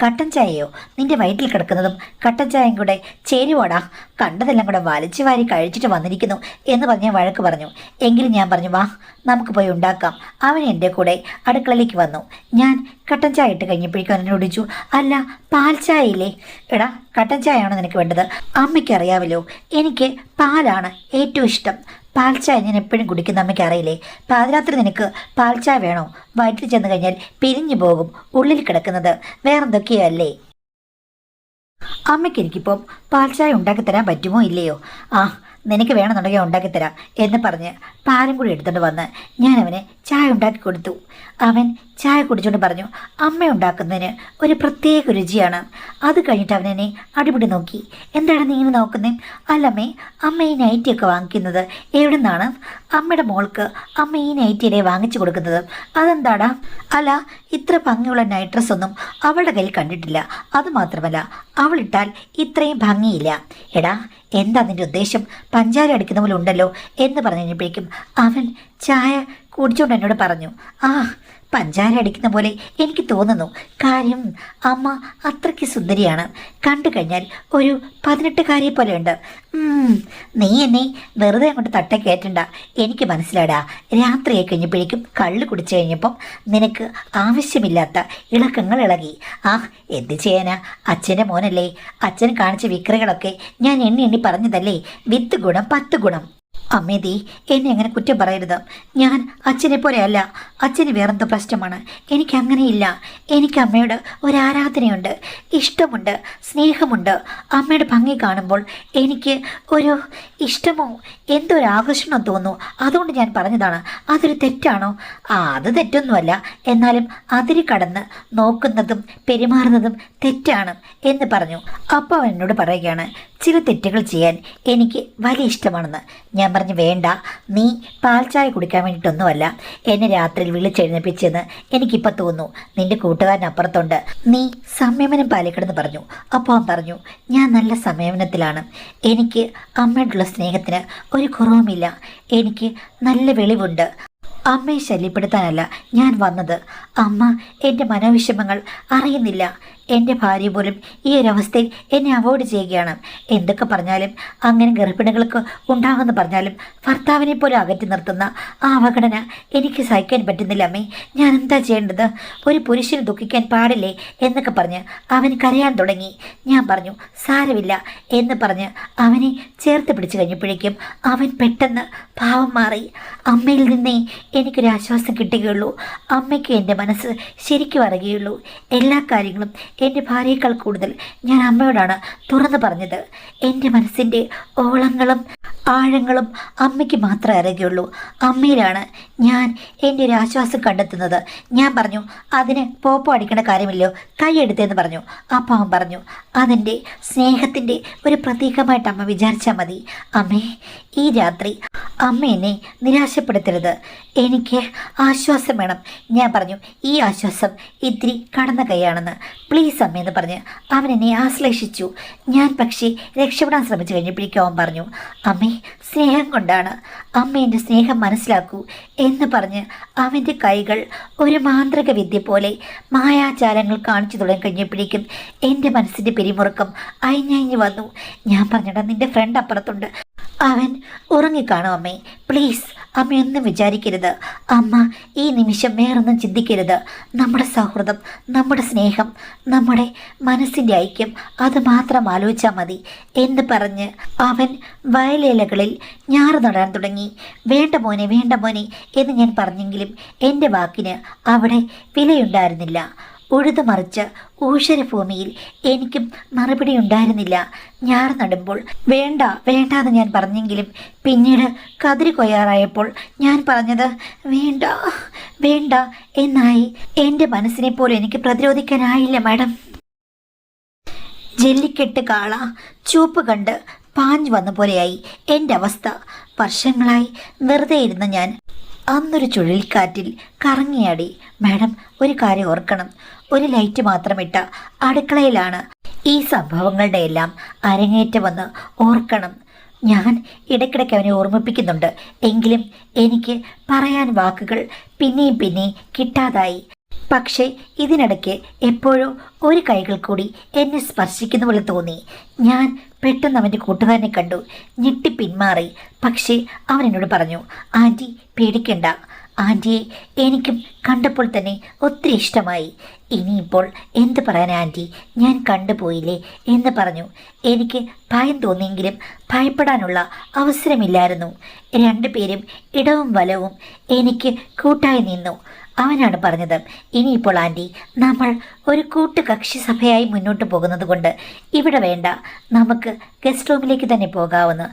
കട്ടൻ ചായയോ? നിന്റെ വയറ്റിൽ കിടക്കുന്നതും കട്ടൻ ചായയും കൂടെ ചേരുവാടാ, കണ്ടതെല്ലാം കൂടെ വലിച്ചു വാരി കഴിച്ചിട്ട് വന്നിരിക്കുന്നു എന്ന് പറഞ്ഞ് വഴക്ക് പറഞ്ഞു. എങ്കിലും ഞാൻ പറഞ്ഞു, വാ നമുക്ക് പോയി ഉണ്ടാക്കാം. അവൻ എൻ്റെ കൂടെ അടുക്കളയിലേക്ക് വന്നു. ഞാൻ കട്ടൻ ചായ ഇട്ട് കഴിഞ്ഞപ്പോഴേക്കും അവനോട് ചോദിച്ചു, അല്ല പാൽ ചായ ഇല്ലേ? എടാ, കട്ടൻ ചായയാണോ നിനക്ക് വേണ്ടത്? അമ്മയ്ക്കറിയാമല്ലോ, എനിക്ക് പാലാണ് ഏറ്റവും ഇഷ്ടം. പാൽ ചായ ഞാൻ എപ്പോഴും കുടിക്കുന്ന അമ്മയ്ക്ക് അറിയില്ലേ? പാതിരാത്രി നിനക്ക് പാൽ ചായ വേണോ? വയറ്റിൽ ചെന്ന് കഴിഞ്ഞാൽ പിരിഞ്ഞു പോകും, ഉള്ളിൽ കിടക്കുന്നത് വേറെന്തൊക്കെയോ അല്ലേ? അമ്മയ്ക്ക് എനിക്കിപ്പം പാൽ ചായ ഉണ്ടാക്കി തരാൻ പറ്റുമോ ഇല്ലയോ? നിനക്ക് വേണമെന്നുണ്ടെങ്കിൽ ഉണ്ടാക്കിത്തരാം എന്ന് പറഞ്ഞ് പാലും കൂടി എടുത്തുകൊണ്ട് വന്ന് ഞാൻ അവന് ചായ ഉണ്ടാക്കി കൊടുത്തു. അവൻ ചായ കുടിച്ചുകൊണ്ട് പറഞ്ഞു, അമ്മ ഉണ്ടാക്കുന്നതിന് ഒരു പ്രത്യേക രുചിയാണ്. അത് കഴിഞ്ഞിട്ട് അവനെന്നെ അടിപിടി നോക്കി. എന്താണ് നീ ഇങ്ങനെ നോക്കുന്നേ? അല്ലമ്മേ, അമ്മ ഈ നൈറ്റിയൊക്കെ വാങ്ങിക്കുന്നത് എവിടെ നിന്നാണ്? അമ്മയുടെ മോൾക്ക് അമ്മ ഈ നൈറ്റിയുടെ വാങ്ങിച്ചു കൊടുക്കുന്നത് അതെന്താടാ? അല്ല, ഇത്ര ഭംഗിയുള്ള നൈറ്റ് ഡ്രസ് ഒന്നും അവളുടെ കയ്യിൽ കണ്ടിട്ടില്ല. അതുമാത്രമല്ല, അവളിട്ടാൽ ഇത്രയും ഭംഗിയില്ല. എടാ, എന്താ നിൻ്റെ ഉദ്ദേശം? പഞ്ചാര അടിക്കുന്ന പോലെ ഉണ്ടല്ലോ എന്ന് പറഞ്ഞു കഴിഞ്ഞപ്പോഴേക്കും അവൻ ചായ കുടിച്ചുകൊണ്ട് എന്നോട് പറഞ്ഞു, പഞ്ചാര അടിക്കുന്ന പോലെ എനിക്ക് തോന്നുന്നു. കാര്യം അമ്മ അത്രയ്ക്ക് സുന്ദരിയാണ്. കണ്ടു കഴിഞ്ഞാൽ ഒരു 18-കാരിയെ പോലെയുണ്ട്. നീ എന്നെ വെറുതെ അങ്ങോട്ട് തട്ട കയറ്റണ്ട. എനിക്ക് മനസ്സിലാടാ, രാത്രിയായി കഴിഞ്ഞപ്പോഴേക്കും കള്ള് കുടിച്ചു കഴിഞ്ഞപ്പം നിനക്ക് ആവശ്യമില്ലാത്ത ഇളക്കങ്ങൾ ഇളകി. എന്ത് ചെയ്യാനാ, അച്ഛൻ്റെ മോനല്ലേ. അച്ഛൻ കാണിച്ച വിക്രകളൊക്കെ ഞാൻ എണ്ണി പറഞ്ഞതല്ലേ. 10 ഗുണം 10 ഗുണം. അമ്മേതി, എന്നെ അങ്ങനെ കുറ്റം പറയരുത്. ഞാൻ അച്ഛനെ പോലെയല്ല. അച്ഛന് വേറെന്തോ പ്രശ്നമാണ്. എനിക്കങ്ങനെയില്ല. എനിക്ക് അമ്മയോട് ഒരാരാധനയുണ്ട്, ഇഷ്ടമുണ്ട്, സ്നേഹമുണ്ട്. അമ്മയുടെ ഭംഗി കാണുമ്പോൾ എനിക്ക് ഒരു ഇഷ്ടമോ എന്തോ ഒരു ആകർഷണം തോന്നുന്നു. അതുകൊണ്ട് ഞാൻ പറഞ്ഞതാണ്. അതൊരു തെറ്റാണോ? അത് തെറ്റൊന്നുമല്ല. എന്നാലും അതിര് കടന്ന് നോക്കുന്നതും പെരുമാറുന്നതും തെറ്റാണ് എന്ന് പറഞ്ഞു. അപ്പോൾ അവൻ എന്നോട് പറയുകയാണ്, ചില തെറ്റുകൾ ചെയ്യാൻ എനിക്ക് വലിയ ഇഷ്ടമാണെന്ന്. ഞാൻ പറഞ്ഞു, വേണ്ട, നീ പാൽ ചായ കുടിക്കാൻ വേണ്ടിയിട്ടൊന്നുമല്ല എന്നെ രാത്രിയിൽ വിളിച്ചെഴുന്നേപ്പിച്ചെന്ന് എനിക്കിപ്പോൾ തോന്നുന്നു. നിന്റെ കൂട്ടുകാരനപ്പുറത്തുണ്ട്, നീ സംയമനം പാലിക്കണമെന്ന് പറഞ്ഞു. അപ്പോൾ അവൻ പറഞ്ഞു, ഞാൻ നല്ല സംയമനത്തിലാണ്. എനിക്ക് അമ്മയോടുള്ള സ്നേഹത്തിന് ഒരു കുറവുമില്ല. എനിക്ക് നല്ല വെളിവുണ്ട്. അമ്മയെ ശല്യപ്പെടുത്താനല്ല ഞാൻ വന്നത്. അമ്മ എൻ്റെ മനോവിഷമങ്ങൾ അറിയുന്നില്ല. എൻ്റെ ഭാര്യ പോലും ഈ ഒരവസ്ഥയിൽ എന്നെ അവോയ്ഡ് ചെയ്യുകയാണ്. എന്തൊക്കെ പറഞ്ഞാലും, അങ്ങനെ ഗർഭിണികൾക്ക് ഉണ്ടാകുമെന്ന് പറഞ്ഞാലും ഭർത്താവിനെ പോലും അകറ്റി നിർത്തുന്ന ആ അവഗണന എനിക്ക് സഹിക്കാൻ പറ്റുന്നില്ല. അമ്മേ, ഞാൻ എന്താ ചെയ്യേണ്ടത്? ഒരു പുരുഷന് ദുഃഖിക്കാൻ പാടില്ലേ എന്നൊക്കെ പറഞ്ഞ് അവൻ കരയാൻ തുടങ്ങി. ഞാൻ പറഞ്ഞു, സാരമില്ല എന്ന് പറഞ്ഞ് അവനെ ചേർത്ത് പിടിച്ചു കഴിഞ്ഞപ്പോഴേക്കും അവൻ പെട്ടെന്ന് ഭാവം മാറി. അമ്മയിൽ നിന്നേ എനിക്കൊരാശ്വാസം കിട്ടുകയുള്ളൂ. അമ്മയ്ക്ക് എൻ്റെ മനസ്സ് ശരിക്കും അറിയുകയുള്ളൂ. എല്ലാ കാര്യങ്ങളും എൻ്റെ ഭാര്യയേക്കാൾ കൂടുതൽ ഞാൻ അമ്മയോടാണ് തുറന്നു പറഞ്ഞത്. എൻ്റെ മനസ്സിൻ്റെ ഓളങ്ങളും ആഴങ്ങളും അമ്മയ്ക്ക് മാത്രമേ അറിയുകയുള്ളൂ. അമ്മയിലാണ് ഞാൻ എൻ്റെ ഒരു ആശ്വാസം കണ്ടെത്തുന്നത്. ഞാൻ പറഞ്ഞു, അതിന് പോപ്പോ അടിക്കേണ്ട കാര്യമില്ലയോ, കൈയെടുത്തെന്ന് പറഞ്ഞു. അപ്പം അവൻ പറഞ്ഞു, അതെൻ്റെ സ്നേഹത്തിൻ്റെ ഒരു പ്രതീകമായിട്ട് അമ്മ വിചാരിച്ചാൽ മതി. അമ്മേ, ഈ രാത്രി അമ്മ എന്നെ നിരാശപ്പെടുത്തരുത്. എനിക്ക് ആശ്വാസം വേണം. ഞാൻ പറഞ്ഞു, ഈ ആശ്വാസം ഇത്തിരി കടന്ന കൈയാണെന്ന്. പ്ലീസ് അമ്മയെന്ന് പറഞ്ഞ് അവൻ എന്നെ ആശ്ലേഷിച്ചു. ഞാൻ പക്ഷേ രക്ഷപ്പെടാൻ ശ്രമിച്ചു കഴിഞ്ഞപ്പോഴേക്കും അവൻ പറഞ്ഞു, അമ്മേ സ്നേഹം കൊണ്ടാണ്, അമ്മ എൻ്റെ സ്നേഹം മനസ്സിലാക്കൂ എന്ന് പറഞ്ഞ് അവൻ്റെ കൈകൾ ഒരു മാന്ത്രിക വിദ്യ പോലെ മായാജാലങ്ങൾ കാണിച്ചു തുടങ്ങി കഴിഞ്ഞപ്പോഴേക്കും എൻ്റെ മനസ്സിൻ്റെ പിരിമുറുക്കം അയഞ്ഞു വന്നു. ഞാൻ പറഞ്ഞിടാ, നിൻ്റെ ഫ്രണ്ട് അപ്പുറത്തുണ്ട്, അവൻ ഉറങ്ങിക്കാണും അമ്മേ. പ്ലീസ് അമ്മയൊന്നും വിചാരിക്കരുത്. അമ്മ ഈ നിമിഷം വേറൊന്നും ചിന്തിക്കരുത്. നമ്മുടെ സൗഹൃദം, നമ്മുടെ സ്നേഹം, നമ്മുടെ മനസ്സിൻ്റെ ഐക്യം, അത് മാത്രം ആലോചിച്ചാൽ മതി എന്ന് പറഞ്ഞ് അവൻ വയലേലകളിൽ ഞാറ് നടാൻ തുടങ്ങി. വേണ്ട മോനെ, വേണ്ട മോനെ എന്ന് ഞാൻ പറഞ്ഞെങ്കിലും എൻ്റെ വാക്കിന് അവിടെ വിലയുണ്ടായിരുന്നില്ല. ഉഴുതുമറിച്ച് ഊഷരഭൂമിയിൽ എനിക്കും മറുപടി ഉണ്ടായിരുന്നില്ല. ഞാറ് നടുമ്പോൾ വേണ്ട വേണ്ടാന്ന് ഞാൻ പറഞ്ഞെങ്കിലും പിന്നീട് കതിരി കൊയ്യാറായപ്പോൾ ഞാൻ പറഞ്ഞത് വേണ്ട വേണ്ട എന്നായി. എൻ്റെ മനസ്സിനെ പോലും എനിക്ക് പ്രതിരോധിക്കാനായില്ല മാഡം. ജല്ലിക്കെട്ട് കാള ചൂപ്പ് കണ്ട് പാഞ്ഞു വന്ന പോലെയായി എൻ്റെ അവസ്ഥ. വർഷങ്ങളായി വെറുതെ ഇരുന്ന ഞാൻ അന്നൊരു ചുഴലിക്കാറ്റിൽ കറങ്ങിയാടി. മാഡം, ഒരു കാര്യം ഓർക്കണം, ഒരു ലൈറ്റ് മാത്രമിട്ട അടുക്കളയിലാണ് ഈ സംഭവങ്ങളുടെ എല്ലാം അരങ്ങേറ്റമെന്ന് ഓർക്കണം. ഞാൻ ഇടയ്ക്കിടയ്ക്ക് അവനെ ഓർമ്മിപ്പിക്കുന്നുണ്ട്, എങ്കിലും എനിക്ക് പറയാൻ വാക്കുകൾ പിന്നെയും കിട്ടാതായി. പക്ഷേ ഇതിനിടയ്ക്ക് എപ്പോഴോ ഒരു കൈകൾ കൂടി എന്നെ സ്പർശിക്കുന്ന പോലെ തോന്നി. ഞാൻ പെട്ടെന്ന് അവൻ്റെ കൂട്ടുകാരനെ കണ്ടു, ഞെട്ടി പിന്മാറി. പക്ഷേ അവൻ എന്നോട് പറഞ്ഞു, ആൻറ്റി പേടിക്കണ്ട. ആൻറ്റിയെ എനിക്കും കണ്ടപ്പോൾ തന്നെ ഒത്തിരി ഇഷ്ടമായി. ഇനിയിപ്പോൾ എന്ത് പറയാൻ ആൻറ്റി, ഞാൻ കണ്ടുപോയില്ലേ എന്ന് പറഞ്ഞു. എനിക്ക് ഭയം തോന്നിയെങ്കിലും ഭയപ്പെടാനുള്ള അവസരമില്ലായിരുന്നു. രണ്ടുപേരും ഇടവും വലവും എനിക്ക് കൂട്ടായി നിന്നു. അവനാണ് പറഞ്ഞത്, ഇനിയിപ്പോൾ ആൻറ്റി നമ്മൾ ഒരു കൂട്ടുകക്ഷി സഭയായി മുന്നോട്ട് പോകുന്നത് കൊണ്ട് ഇവിടെ വേണ്ട, നമുക്ക് ഗസ്റ്റ് റൂമിലേക്ക് തന്നെ പോകാമെന്ന്.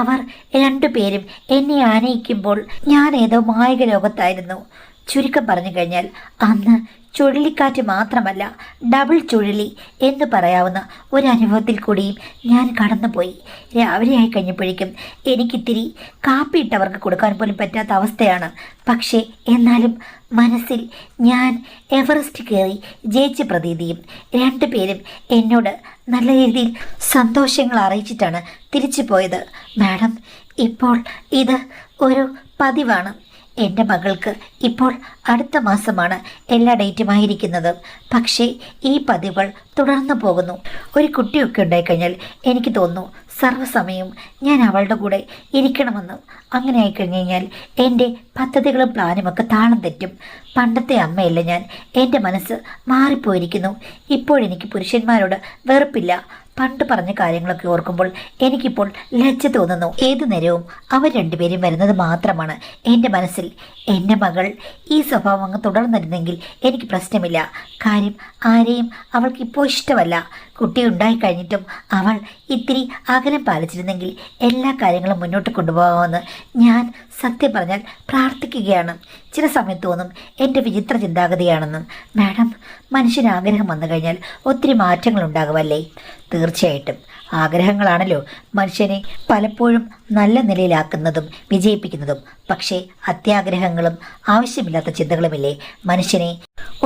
അവർ രണ്ടുപേരും എന്നെ ആനയിക്കുമ്പോൾ ഞാൻ ഏതോ മായിക ലോകത്തായിരുന്നു. ചുരുക്കം പറഞ്ഞു കഴിഞ്ഞാൽ അന്ന് ചുഴലിക്കാറ്റ് മാത്രമല്ല, ഡബിൾ ചുഴലി എന്ന് പറയാവുന്ന ഒരനുഭവത്തിൽ കൂടിയും ഞാൻ കടന്നുപോയി. രാവിലെ ആയി കഴിഞ്ഞപ്പോഴേക്കും എനിക്കിത്തിരി കാപ്പിയിട്ടവർക്ക് കൊടുക്കാൻ പോലും പറ്റാത്ത അവസ്ഥയാണ്. പക്ഷേ എന്നാലും മനസ്സിൽ ഞാൻ എവറസ്റ്റ് കയറി ജയിച്ച പ്രതീതിയും. രണ്ടുപേരും എന്നോട് നല്ല രീതിയിൽ സന്തോഷങ്ങൾ അറിയിച്ചിട്ടാണ് തിരിച്ചു പോയത്. മാഡം, ഇപ്പോൾ ഇത് ഒരു പതിവാണ്. എൻ്റെ മകൾക്ക് ഇപ്പോൾ അടുത്ത മാസമാണ് എല്ലാ ഡേറ്റുമായിരിക്കുന്നത്. പക്ഷേ ഈ പതിവുകൾ തുടർന്നു പോകുന്നു. ഒരു കുട്ടിയൊക്കെ ഉണ്ടായിക്കഴിഞ്ഞാൽ എനിക്ക് തോന്നുന്നു സർവ്വസമയവും ഞാൻ അവളുടെ കൂടെ ഇരിക്കണമെന്ന്. അങ്ങനെ ആയിക്കഴിഞ്ഞ് കഴിഞ്ഞാൽ എൻ്റെ പദ്ധതികളും പ്ലാനുമൊക്കെ താളം തെറ്റും. പണ്ടത്തെ അമ്മയല്ല ഞാൻ. എൻ്റെ മനസ്സ് മാറിപ്പോയിരിക്കുന്നു. ഇപ്പോഴെനിക്ക് പുരുഷന്മാരോട് വെറുപ്പില്ല. പണ്ട് പറഞ്ഞ കാര്യങ്ങളൊക്കെ ഓർക്കുമ്പോൾ എനിക്കിപ്പോൾ ലജ്ജ തോന്നുന്നു. ഏതു നേരവും അവർ രണ്ടുപേരും വരുന്നത് മാത്രമാണ് എൻ്റെ മനസ്സിൽ. എൻ്റെ മകൾ ഈ സ്വഭാവം അങ്ങ് തുടർന്നിരുന്നെങ്കിൽ എനിക്ക് പ്രശ്നമില്ല. കാര്യം ആരെയും അവൾക്കിപ്പോൾ ഇഷ്ടമല്ല. കുട്ടി ഉണ്ടായിക്കഴിഞ്ഞിട്ടും അവൾ ഇത്തിരി അകലം പാലിച്ചിരുന്നെങ്കിൽ എല്ലാ കാര്യങ്ങളും മുന്നോട്ട് കൊണ്ടുപോകാമെന്ന് ഞാൻ സത്യം പറഞ്ഞാൽ പ്രാർത്ഥിക്കുകയാണ്. ചില സമയത്ത് തോന്നും എൻ്റെ വിചിത്ര ചിന്താഗതിയാണെന്നും. മാഡം, മനുഷ്യന് ആഗ്രഹം വന്നു കഴിഞ്ഞാൽ ഒത്തിരി മാറ്റങ്ങൾ ഉണ്ടാകുമല്ലേ? തീർച്ചയായിട്ടും ആഗ്രഹങ്ങളാണല്ലോ മനുഷ്യനെ പലപ്പോഴും നല്ല നിലയിലാക്കുന്നതും വിജയിപ്പിക്കുന്നതും. പക്ഷേ അത്യാഗ്രഹങ്ങളും ആവശ്യമില്ലാത്ത ചിന്തകളുമില്ലേ മനുഷ്യനെ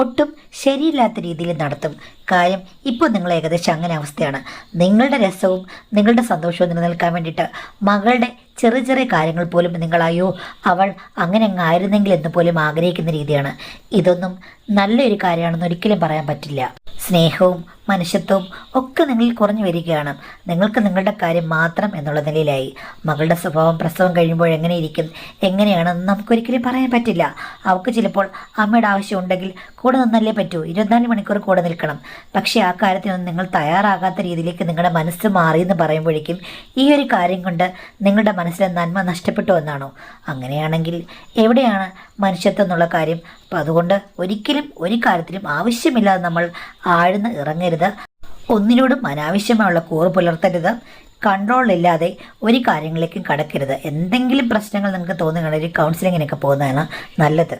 ഒട്ടും ശരിയില്ലാത്ത രീതിയിൽ നടത്തും. കാര്യം ഇപ്പോൾ നിങ്ങൾ ഏകദേശം അങ്ങനെ അവസ്ഥയാണ്. നിങ്ങളുടെ രസവും നിങ്ങളുടെ സന്തോഷവും നിലനിൽക്കാൻ വേണ്ടിയിട്ട് മകളുടെ ചെറിയ ചെറിയ കാര്യങ്ങൾ പോലും നിങ്ങൾ അയ്യോ അവൾ അങ്ങനെ അങ്ങ് ആയിരുന്നെങ്കിൽ എന്ന് പോലും ആഗ്രഹിക്കുന്ന രീതിയാണ്. ഇതൊന്നും നല്ലൊരു കാര്യമാണെന്ന് ഒരിക്കലും പറയാൻ പറ്റില്ല. സ്നേഹവും മനുഷ്യത്വവും ഒക്കെ നിങ്ങളിൽ കുറഞ്ഞു വരികയാണ്. നിങ്ങൾക്ക് നിങ്ങളുടെ കാര്യം മാത്രം എന്നുള്ള നിലയിലായി. മകളുടെ സ്വഭാവം പ്രസവം കഴിയുമ്പോൾ എങ്ങനെയിരിക്കും, എങ്ങനെയാണെന്ന് നമുക്കൊരിക്കലും പറയാൻ പറ്റില്ല. അവൾക്ക് ചിലപ്പോൾ അമ്മയുടെ ആവശ്യം ഉണ്ടെങ്കിൽ കൂടെ നിന്നല്ലേ പറ്റൂ. 24 മണിക്കൂർ കൂടെ നിൽക്കണം. പക്ഷേ ആ കാര്യത്തിനൊന്നും നിങ്ങൾ തയ്യാറാകാത്ത രീതിയിലേക്ക് നിങ്ങളുടെ മനസ്സ് മാറിയെന്ന് പറയുമ്പോഴേക്കും ഈ ഒരു കാര്യം കൊണ്ട് നിങ്ങളുടെ മനസ്സിലെ നന്മ നഷ്ടപ്പെട്ടു എന്നാണോ? അങ്ങനെയാണെങ്കിൽ എവിടെയാണ് മനുഷ്യത്വം എന്നുള്ള കാര്യം? അപ്പം അതുകൊണ്ട് ഒരിക്കലും ഒരു കാര്യത്തിലും ആവശ്യമില്ലാതെ നമ്മൾ ആഴ്ന്ന് ഇറങ്ങരുത്. ഒന്നിനോടും അനാവശ്യമായുള്ള കൂറ് പുലർത്തരുത്. കൺട്രോളില്ലാതെ ഒരു കാര്യങ്ങളിലേക്കും കടക്കരുത്. എന്തെങ്കിലും പ്രശ്നങ്ങൾ നിങ്ങൾക്ക് തോന്നുകയാണെങ്കിൽ ഒരു കൗൺസിലിങ്ങിനൊക്കെ പോകുന്നതാണ് നല്ലത്.